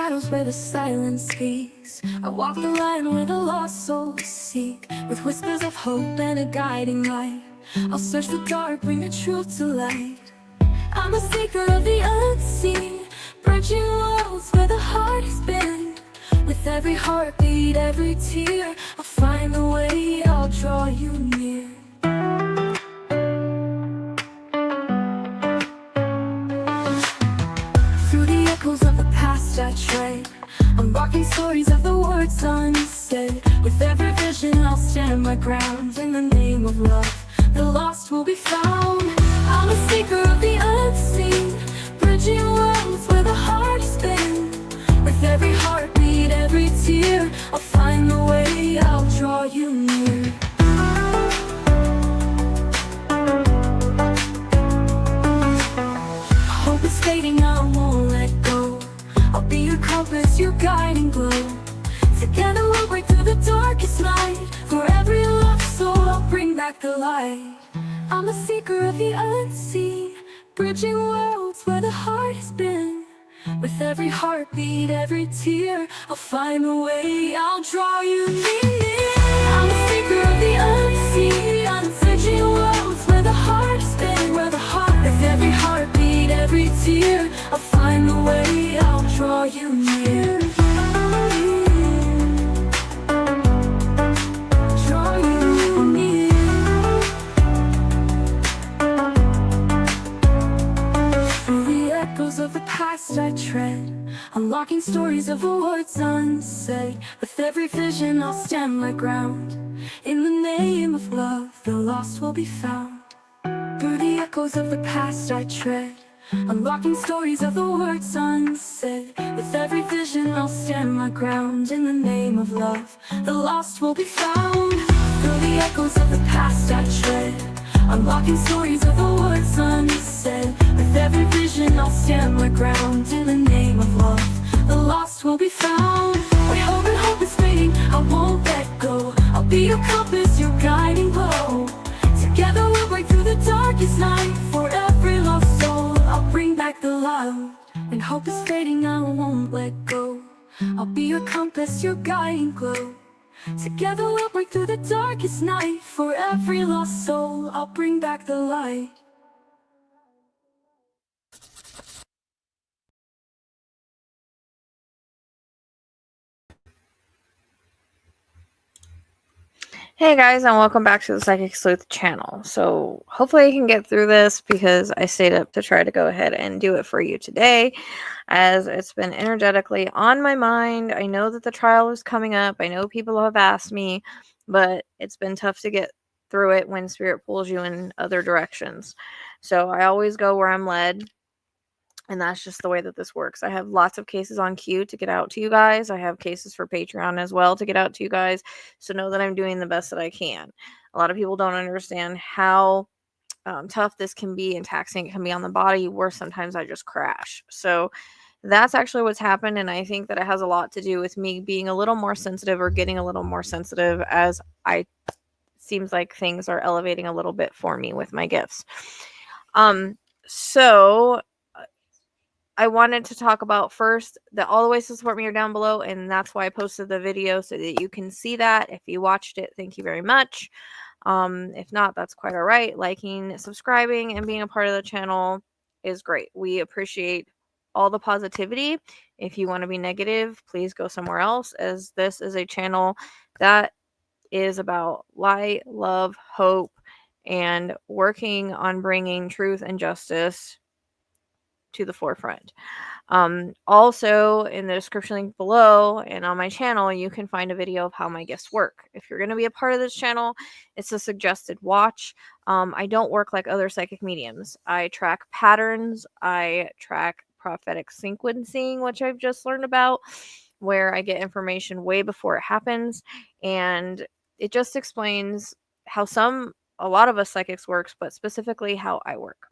shadows where the silence speaks. I walk the line where the lost souls seek, with whispers of hope and a guiding light. I'll search the dark, bring the truth to light. I'm a seeker of the unseen, bridging worlds where the heart has been. With every heartbeat, every tear, I'll find the way, I'll draw you near. Through the echoes of the past I tread, unlocking stories of the words unsaid. With every vision I'll stand my ground. In the name of love, the lost will be found. I'm a seeker of the unseen, bridging worlds where the heart has been. With every heartbeat, every tear, I'll find the way, I'll draw you near. Hope is fading, I won't let go. I'll be your compass, your guiding glow. Together we'll break through the darkest night. For every lost soul, I'll bring back the light. I'm a seeker of the unseen, bridging worlds where the heart has been. With every heartbeat, every tear, I'll find a way, I'll draw you near. I'm a seeker of the unseen, I'm bridging worlds where the heart has been, where the heart. With every heartbeat, every tear, I'll find a way, I'll draw you near. Draw you near. Through the echoes of the past I tread, unlocking stories of the words unsaid. With every vision I'll stand my ground. In the name of love, the lost will be found. Through the echoes of the past I tread, unlocking stories of the words unsaid. With every vision I'll stand my ground. In the name of love, the lost will be found. Through the echoes of the past I tread, unlocking stories of the words unsaid. With every vision I'll stand my ground. In the name of love, the lost will be found. When hope is fading, I won't let go. I'll be your compass, your guiding glow. Together we'll break through the darkest night. For every lost soul, I'll bring back the light. When hope is fading, I won't let go. I'll be your compass, your guiding glow. Together we'll break through the darkest night. For every lost soul, I'll bring back the light. Hey guys, and welcome back to the Psychic Sleuth channel. So hopefully I can get through this because I stayed up to try to go ahead and do it for you today, as it's been energetically on my mind. I know that the trial is coming up. I know people have asked me, but it's been tough to get through it when spirit pulls you in other directions. So I always go where I'm led. And that's just the way that this works. I have lots of cases on queue to get out to you guys. I have cases for Patreon as well to get out to you guys. So know that I'm doing the best that I can. A lot of people don't understand how tough this can be and taxing it can be on the body, where sometimes I just crash. So that's actually what's happened. And I think that it has a lot to do with me being a little more sensitive, or getting a little more sensitive, as seems like things are elevating a little bit for me with my gifts. So I wanted to talk about first that all the ways to support me are down below, and that's why I posted the video, so that you can see that. If you watched it, thank you very much. If not, that's quite all right. Liking, subscribing, and being a part of the channel is great. We appreciate all the positivity. If you want to be negative, please go somewhere else, as this is a channel that is about light, love, hope, and working on bringing truth and justice to the forefront. Also, in the description link below and on my channel, you can find a video of how my gifts work. If you're going to be a part of this channel, it's a suggested watch. I don't work like other psychic mediums. I track patterns. I track prophetic sequencing, which I've just learned about, where I get information way before it happens. And it just explains how a lot of us psychics works, but specifically how I work.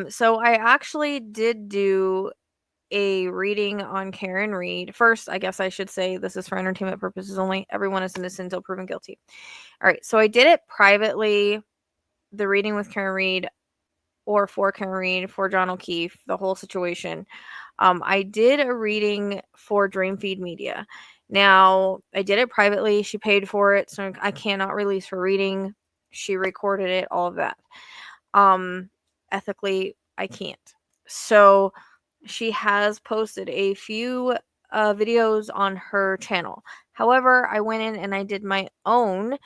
So I actually did do a reading on Karen Reed. First, I guess I should say this is for entertainment purposes only. Everyone is innocent until proven guilty. All right, so I did it privately, the reading with Karen Reed, or for Karen Reed, for John O'Keefe, the whole situation. I did a reading for Dream Feed Media. Now, I did it privately. She paid for it, so I cannot release her reading. She recorded it, all of that. Ethically, I can't. So, she has posted a few videos on her channel. However, I went in and I did my own,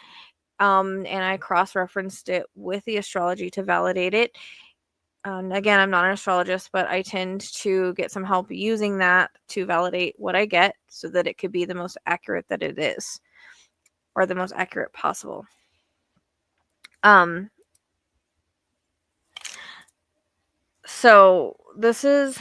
and I cross-referenced it with the astrology to validate it. Again, I'm not an astrologist, but I tend to get some help using that to validate what I get so that it could be the most accurate that it is, or the most accurate possible. So this is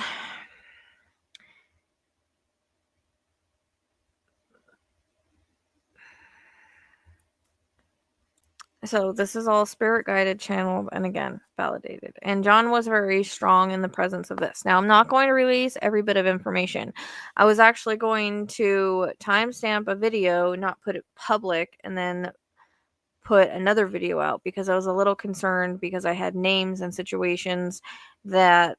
all spirit guided, channeled, and again validated. And John was very strong in the presence of this. Now, I'm not going to release every bit of information. I was actually going to timestamp a video, not put it public, and then put another video out because I was a little concerned because I had names and situations that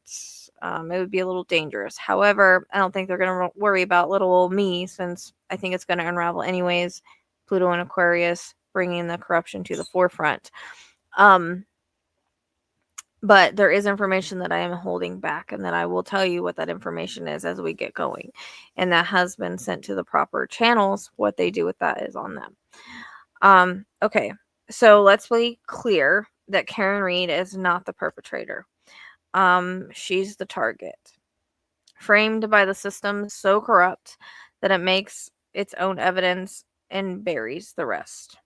it would be a little dangerous. However, I don't think they're going to worry about little old me, since I think it's going to unravel anyways. Pluto and Aquarius bringing the corruption to the forefront. But there is information that I am holding back, and that I will tell you what that information is as we get going. And that has been sent to the proper channels. What they do with that is on them. Okay, so let's be clear that Karen Reed is not the perpetrator. She's the target, framed by the system so corrupt that it makes its own evidence and buries the rest.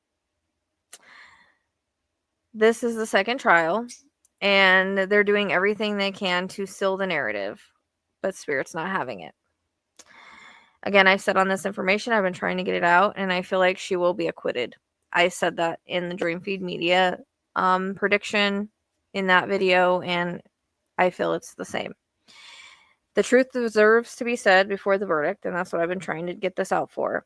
This is the second trial, and they're doing everything they can to seal the narrative, but Spirit's not having it. Again, I said on this information, I've been trying to get it out, and I feel like she will be acquitted. I said that in the Dream Feed Media prediction in that video, and I feel it's the same. The truth deserves to be said before the verdict, and that's what I've been trying to get this out for.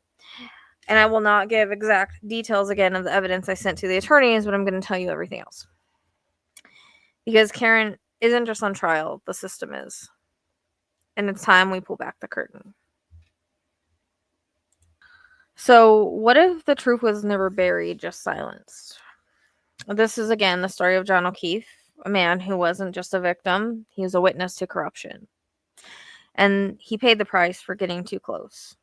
And I will not give exact details again of the evidence I sent to the attorneys, but I'm going to tell you everything else. Because Karen isn't just on trial, the system is. And it's time we pull back the curtain. So, what if the truth was never buried, just silenced? This is again the story of John O'Keefe, a man who wasn't just a victim, he was a witness to corruption. And he paid the price for getting too close.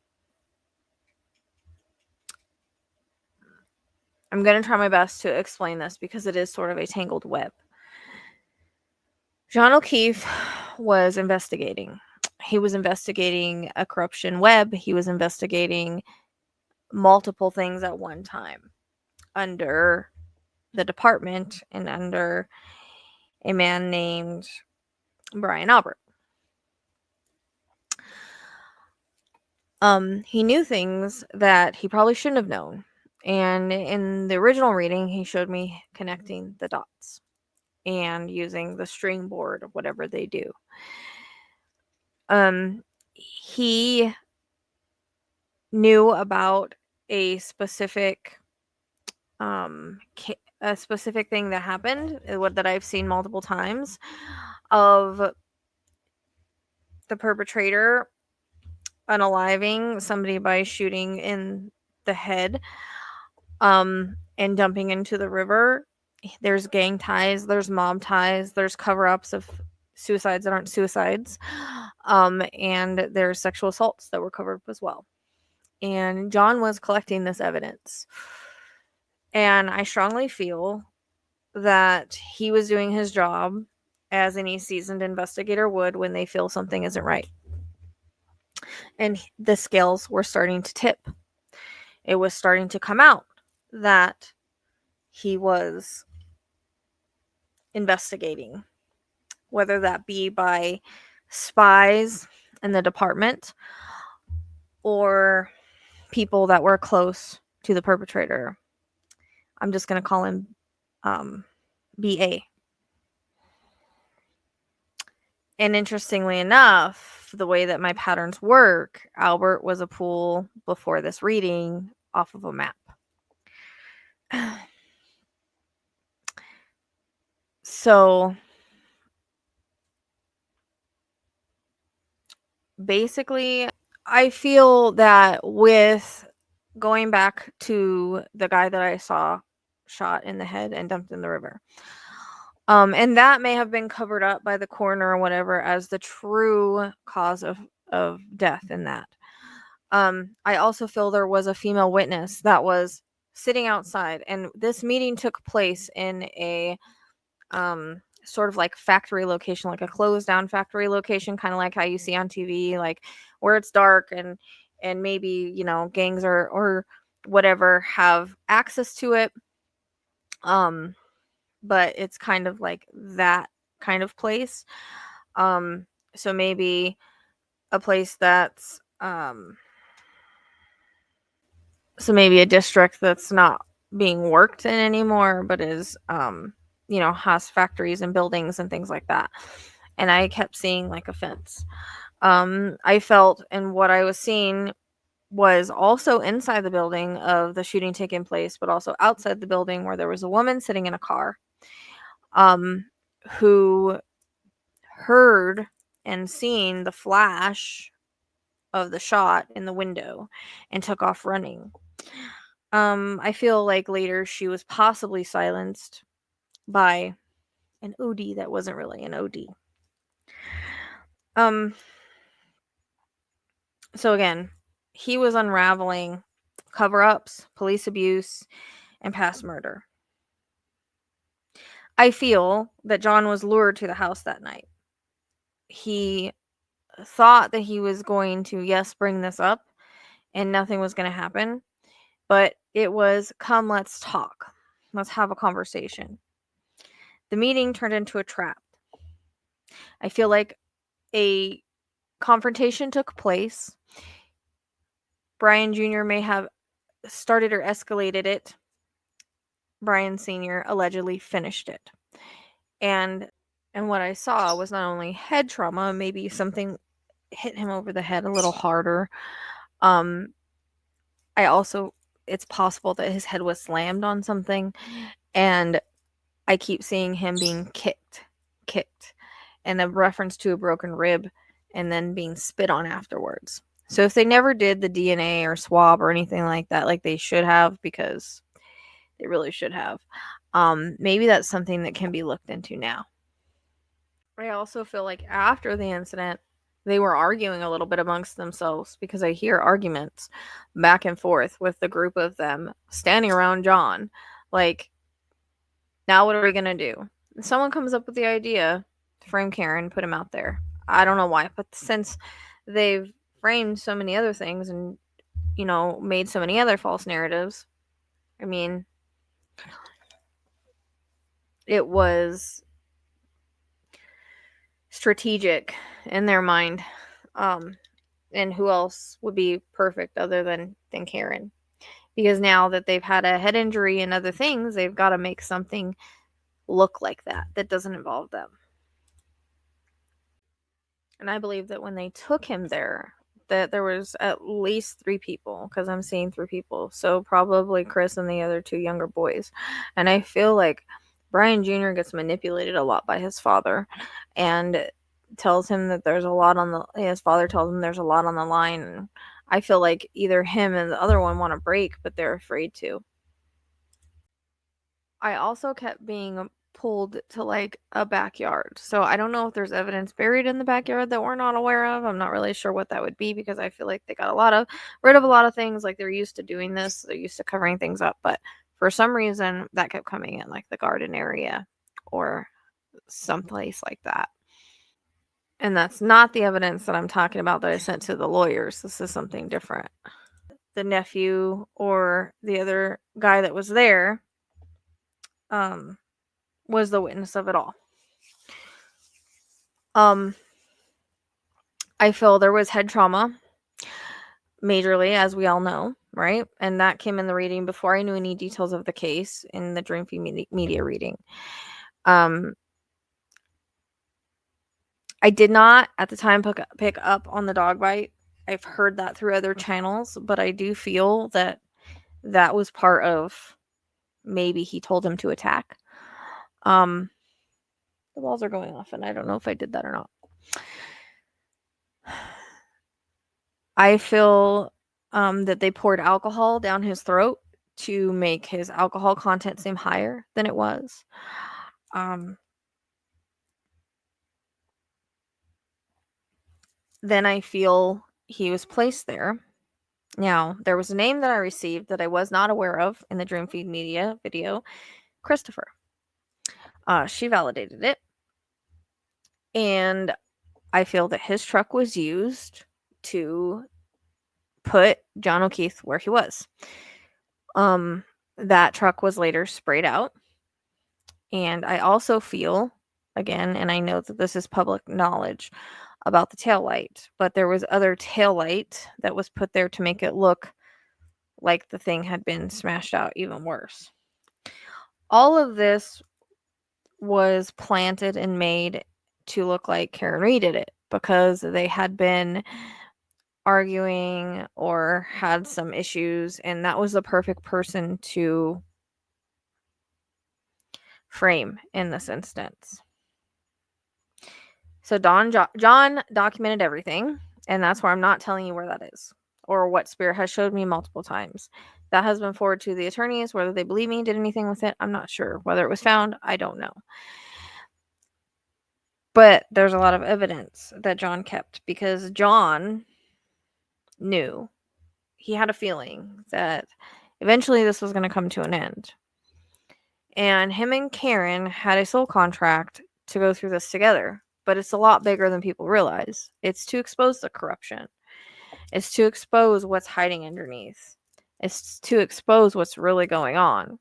I'm going to try my best to explain this because it is sort of a tangled web. John O'Keefe was investigating. He was investigating a corruption web. He was investigating multiple things at one time under the department and under a man named Brian Albert. He knew things that he probably shouldn't have known. And in the original reading, he showed me connecting the dots and using the string board or whatever they do. He knew about a specific thing that happened, that I've seen multiple times, of the perpetrator unaliving somebody by shooting in the head, and dumping into the river. There's gang ties, there's mob ties, there's cover-ups of suicides that aren't suicides, and there's sexual assaults that were covered up as well. And John was collecting this evidence. And I strongly feel that he was doing his job as any seasoned investigator would when they feel something isn't right. And the scales were starting to tip. It was starting to come out that he was investigating, whether that be by spies in the department or people that were close to the perpetrator. I'm just going to call him BA. And interestingly enough, the way that my patterns work, Albert was a pool before this reading off of a map. So basically, I feel that with going back to the guy that I saw shot in the head and dumped in the river, and that may have been covered up by the coroner or whatever as the true cause of death in that. I also feel there was a female witness that was sitting outside, and this meeting took place in a sort of like factory location, like a closed down factory location, kind of like how you see on TV, like where it's dark and maybe, you know, gangs or whatever have access to it. Um, but it's kind of like that kind of place. Um, so maybe a place that's so maybe a district that's not being worked in anymore, but is you know, has factories and buildings and things like that. And I kept seeing like a fence. I felt, and what I was seeing was also inside the building of the shooting taking place, but also outside the building where there was a woman sitting in a car, um, who heard and seen the flash of the shot in the window and took off running. I feel like later she was possibly silenced by an OD that wasn't really an OD. Um, so again, he was unraveling cover ups, police abuse, and past murder. I feel that John was lured to the house that night. He thought that he was going to, yes, bring this up and nothing was going to happen, but it was, come, let's talk. Let's have a conversation. The meeting turned into a trap. I feel like a confrontation took place. Brian Jr. may have started or escalated it. Brian Sr. allegedly finished it. And what I saw was not only head trauma, maybe something hit him over the head a little harder. I also, it's possible that his head was slammed on something, and I keep seeing him being kicked, and a reference to a broken rib, and then being spit on afterwards. So if they never did the DNA or swab or anything like that, like they should have, because they really should have, maybe that's something that can be looked into now. I also feel like after the incident, they were arguing a little bit amongst themselves, because I hear arguments back and forth with the group of them standing around John. Like, now what are we going to do? Someone comes up with the idea to frame Karen, put him out there. I don't know why, but since they've framed so many other things and, you know, made so many other false narratives, I mean, it was strategic in their mind. And who else would be perfect other than Karen? Because now that they've had a head injury and other things, they've got to make something look like that doesn't involve them. And I believe that when they took him there, that there was at least 3 people, because I'm seeing 3 people. So probably Chris and the other 2 younger boys. And I feel like Brian Jr. gets manipulated a lot by his father, and tells him that there's a lot on the, his father tells him there's a lot on the line. And I feel like either him and the other one want to break, but they're afraid to. I also kept being pulled to like a backyard. So I don't know if there's evidence buried in the backyard that we're not aware of. I'm not really sure what that would be, because I feel like they got rid of a lot of things. Like, they're used to doing this. They're used to covering things up, but for some reason that kept coming in, like the garden area or someplace like that. And that's not the evidence that I'm talking about that I sent to the lawyers. This is something different. The nephew or the other guy that was there was the witness of it all. I feel there was head trauma, majorly, as we all know, right? And that came in the reading before I knew any details of the case in the Dreamfeed media reading. I did not at the time pick up on the dog bite. I've heard that through other channels, but I do feel that that was part of, maybe he told him to attack. The walls are going off, and I don't know if I did that or not. I feel that they poured alcohol down his throat to make his alcohol content seem higher than it was. Then I feel he was placed there. Now, there was a name that I received that I was not aware of in the Dreamfeed Media video, Christopher. She validated it. And I feel that his truck was used to put John O'Keefe where he was. That truck was later sprayed out. And I also feel, again, and I know that this is public knowledge about the tail light, but there was other tail light that was put there to make it look like the thing had been smashed out even worse. All of this was planted and made to look like Karen Reed did it because they had been arguing or had some issues, and that was the perfect person to frame in this instance. So John documented everything, and that's where I'm not telling you where that is or what Spirit has showed me multiple times. That has been forwarded to the attorneys. Whether they believe me, did anything with it, I'm not sure. Whether it was found, I don't know. But there's a lot of evidence that John kept because John knew. He had a feeling that eventually this was going to come to an end. And him and Karen had a soul contract to go through this together. But it's a lot bigger than people realize. It's to expose the corruption. It's to expose what's hiding underneath. It's to expose what's really going on.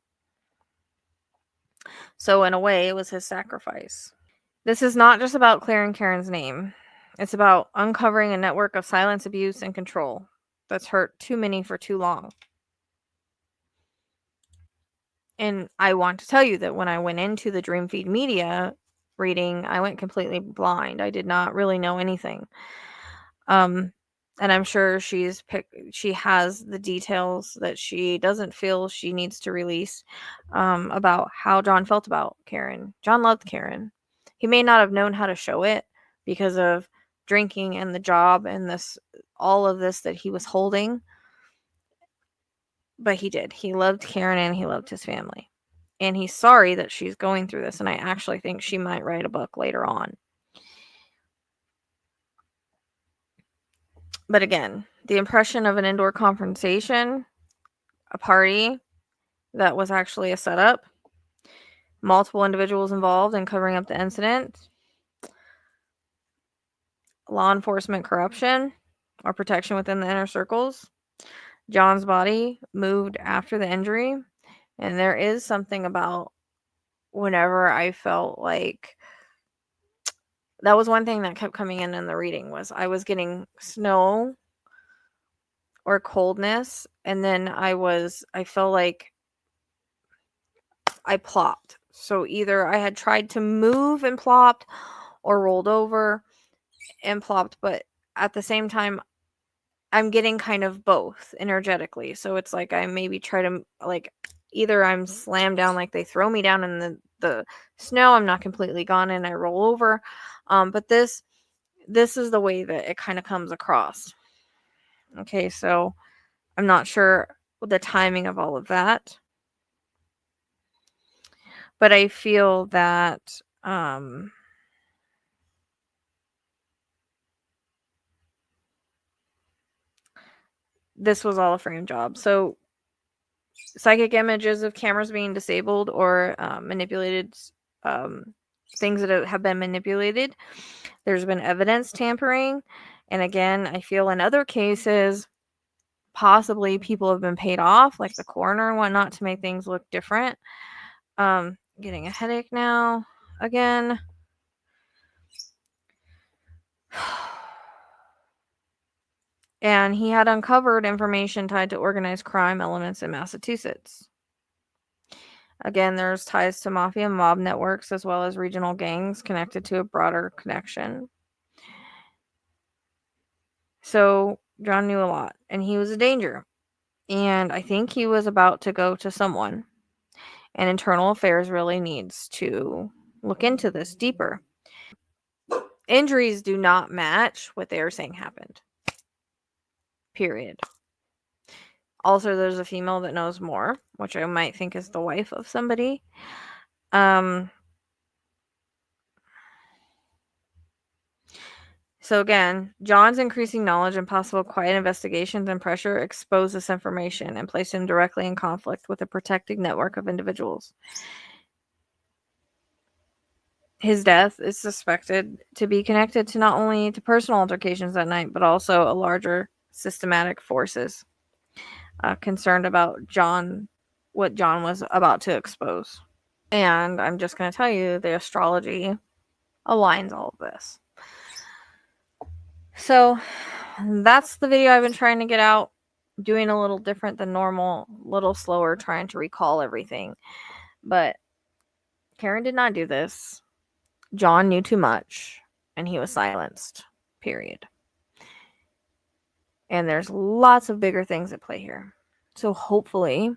So in a way, it was his sacrifice. This is not just about clearing Karen's name. It's about uncovering a network of silence, abuse, and control that's hurt too many for too long. And I want to tell you that when I went into the Dreamfeed Media reading, I went completely blind. I did not really know anything. And I'm sure she has the details that she doesn't feel she needs to release about how John felt about Karen. John loved Karen. He may not have known how to show it because of drinking and the job and all of this that he was holding. But he did. He loved Karen and he loved his family. And he's sorry that she's going through this. And I actually think she might write a book later on. But again, the impression of an indoor confrontation, a party that was actually a setup, multiple individuals involved in covering up the incident, law enforcement corruption or protection within the inner circles. John's body moved after the injury. And there is something about whenever I felt like that was one thing that kept coming in the reading was I was getting snow or coldness, and then I felt like I plopped. So either I had tried to move and plopped or rolled over and plopped, but at the same time I'm getting kind of both energetically. So it's like I maybe try to like either I'm slammed down like they throw me down in the snow, I'm not completely gone and I roll over. But this is the way that it kind of comes across. Okay, so I'm not sure the timing of all of that. But I feel that this was all a frame job. So psychic images of cameras being disabled or manipulated, things that have been manipulated. There's been evidence tampering. And again, I feel in other cases, possibly people have been paid off, like the coroner and whatnot, to make things look different. Getting a headache now again. And he had uncovered information tied to organized crime elements in Massachusetts. Again, there's ties to mafia and mob networks as well as regional gangs connected to a broader connection. So John knew a lot, and he was a danger. And I think he was about to go to someone. And Internal Affairs really needs to look into this deeper. Injuries do not match what they are saying happened. period. Also, there's a female that knows more, which I might think is the wife of somebody. So again, John's increasing knowledge and possible quiet investigations and pressure expose this information and place him directly in conflict with a protected network of individuals. His death is suspected to be connected to not only to personal altercations that night, but also a larger systematic forces concerned about what John was about to expose. And I'm just going to tell you, the astrology aligns all of this. So that's the video I've been trying to get out, doing a little different than normal, a little slower, trying to recall everything. But Karen did not do this. John knew too much, and he was silenced, period. And there's lots of bigger things at play here. So hopefully,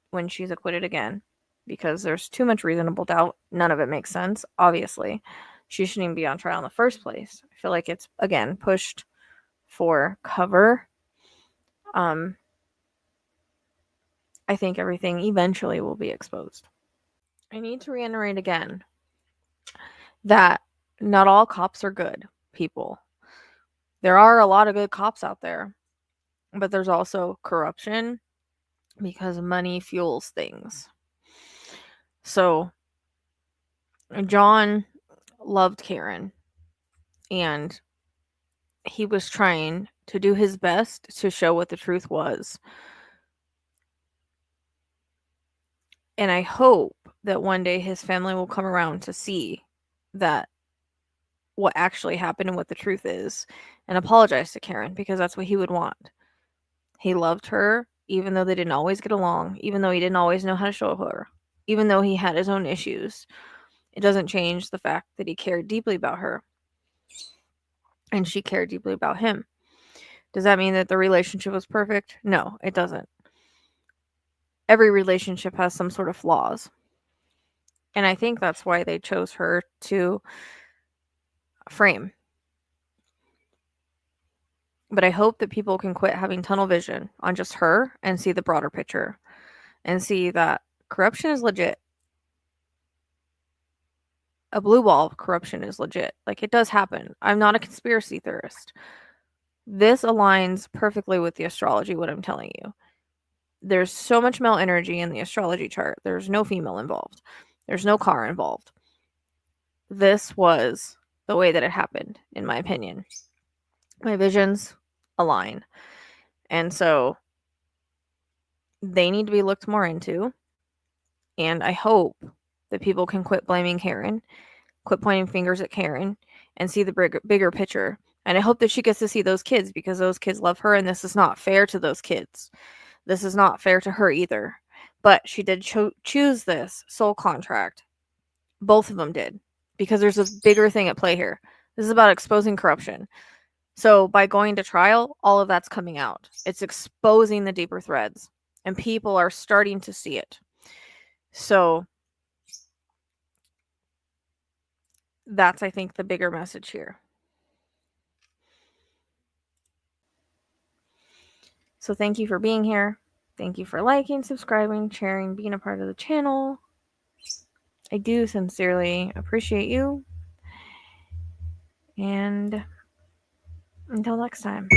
when she's acquitted again, because there's too much reasonable doubt, none of it makes sense, obviously, she shouldn't even be on trial in the first place. I feel like it's, again, pushed for cover. I think everything eventually will be exposed. I need to reiterate again that not all cops are good people. There are a lot of good cops out there, but there's also corruption because money fuels things. So John loved Karen, and he was trying to do his best to show what the truth was. And I hope that one day his family will come around to see that what actually happened and what the truth is, and apologize to Karen, because that's what he would want. He loved her, even though they didn't always get along, even though he didn't always know how to show her, even though he had his own issues. It doesn't change the fact that he cared deeply about her, and she cared deeply about him. Does that mean that the relationship was perfect? No, it doesn't. Every relationship has some sort of flaws. And I think that's why they chose her to frame. But I hope that people can quit having tunnel vision on just her and see the broader picture and see that corruption is legit. A blue wall of corruption is legit. Like, it does happen. I'm not a conspiracy theorist. This aligns perfectly with the astrology, what I'm telling you. There's so much male energy in the astrology chart. There's no female involved. There's no car involved. This was the way that it happened, in my opinion. My visions align. And so they need to be looked more into. And I hope that people can quit blaming Karen, quit pointing fingers at Karen, and see the bigger picture. And I hope that she gets to see those kids, because those kids love her, and this is not fair to those kids. This is not fair to her either. But she did choose this soul contract. Both of them did, because there's a bigger thing at play here. This is about exposing corruption. So by going to trial, all of that's coming out. It's exposing the deeper threads, and people are starting to see it. So that's, I think, the bigger message here. So thank you for being here. Thank you for liking, subscribing, sharing, being a part of the channel. I do sincerely appreciate you. And until next time.